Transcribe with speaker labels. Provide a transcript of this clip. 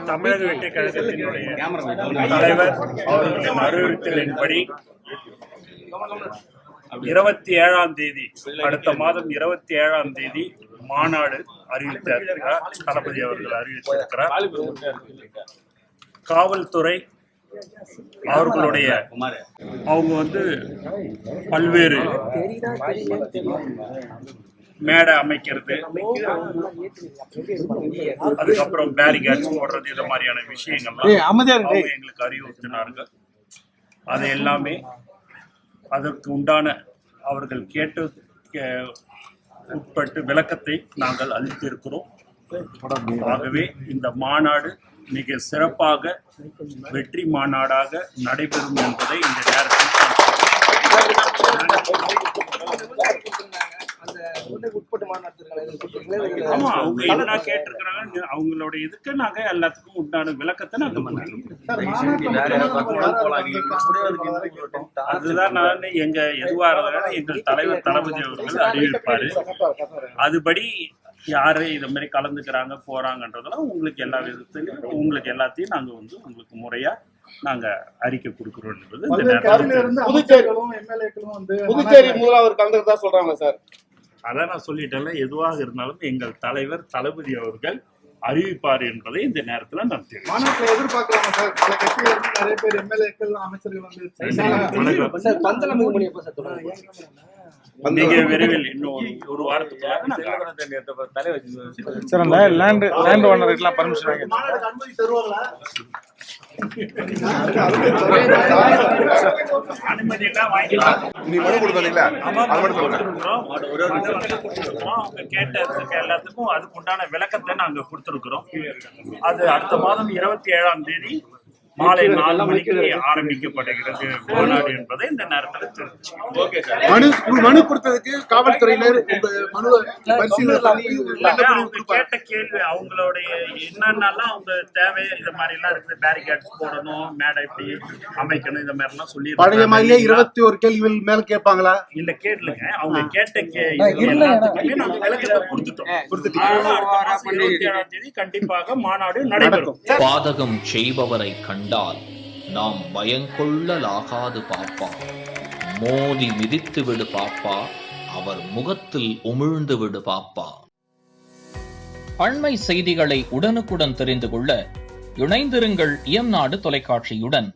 Speaker 1: தமிழக வெற்றி கழகத்தினுடைய தலைவர் அவர்களின் அறிவுறுத்தலின்படி 27ஆம் தேதி, அடுத்த மாதம் 27ஆம் தேதி மாநாடு அறிவித்திருக்கிறார். தளபதி அவர்கள் அறிவித்திருக்கிறார். காவல்துறை அவர்களுடைய அவங்க பல்வேறு மேடை அமைக்கிறது, அதுக்கப்புறம் பேரிகேட்ஸ் போடுறது, இது மாதிரியான விஷயங்கள்லாம் எங்களுக்கு அறிவுறுத்தினார்கள். அது எல்லாமே அதற்கு உண்டான அவர்கள் கேட்டு உட்பட்டு விளக்கத்தை நாங்கள் அளித்திருக்கிறோம். ஆகவே இந்த மாநாடு மிக சிறப்பாக வெற்றி மாநாடாக நடைபெறும் என்பதை இந்த நேரத்தில் ஆமா, அவங்க என்ன கேட்டிருக்கிறாங்க அவங்களுடைய இதுக்கு நாங்க எல்லாத்துக்கும் உண்டான விளக்கத்தை நாங்க அதுதான் நான் எங்க எதுவா இருந்தாலும் எங்கள் தலைவர் தளபதி அவர்கள் அறிவிப்பாரு. அதுபடி யாரு இத மாதிரி கலந்துக்கிறாங்க போறாங்கன்றதெல்லாம் உங்களுக்கு எல்லா விதத்திலும் உங்களுக்கு எல்லாத்தையும் நாங்க உங்களுக்கு முறையா நாங்க அறிக்கை கொடுக்கிறோம் என்பது இந்த நேரத்தில்
Speaker 2: புதுச்சேரி முதல்வர் கலந்துக்கிறதா சொல்றாங்க சார்.
Speaker 1: அதான் நான் சொல்லிட்டேன்ல, எதுவாக இருந்தாலும் எங்கள் தலைவர் தளபதி அவர்கள் அறிவிப்பார் என்பதை இந்த நேரத்தில் நான் தெரியும். மிக விரைவில் இன்னும் ஒரு வாரத்துக்குள்ளாக அனுமதி எல்லாம் வாங்கிக்கலாம். கேட்டதுக்கு எல்லாத்துக்கும் அதுக்குண்டான விளக்கத்தை நாங்க கொடுத்திருக்கிறோம். அது அடுத்த மாதம் 27ஆம் தேதி மாலை 4 மணிக்கு ஆரம்பிக்கப்படுகிறது மாநாடு என்பதை இந்த நேரத்தில் தெரிவிச்சு
Speaker 2: மனு கொடுத்ததுக்கு காவல்துறையினர்
Speaker 1: அவங்க கேட்ட கேள்வி அவங்களுடைய என்னென்னலாம் அவங்க தேவை இது மாதிரி எல்லாம் இருக்குது. பேரிகேட்ஸ் போடணும், மேடை இப்படி அமைக்கணும், இந்த மாதிரி எல்லாம் சொல்லி
Speaker 2: 21 கேள்விகள் மேல கேட்பாங்களா?
Speaker 1: இல்ல கேட்கலங்க. அவங்க கேட்ட எல்லாத்துக்குமே நாங்க விளக்கத்தை கொடுத்துட்டோம். 27ஆம் தேதி கண்டிப்பாக மாநாடு நடைபெறும்.
Speaker 3: பாதகம் செய்பவரை கண்டால் நாம் பயங்கொள்ளலாகாது பாப்பா, மோதி மிதித்து விடு பாப்பா, அவர் முகத்தில் உமிழ்ந்து விடு பாப்பா. அண்மை செய்திகளை உடனுக்குடன் தெரிந்து கொள்ள இணைந்திருங்கள் இயம்நாடு தொலைக்காட்சியுடன்.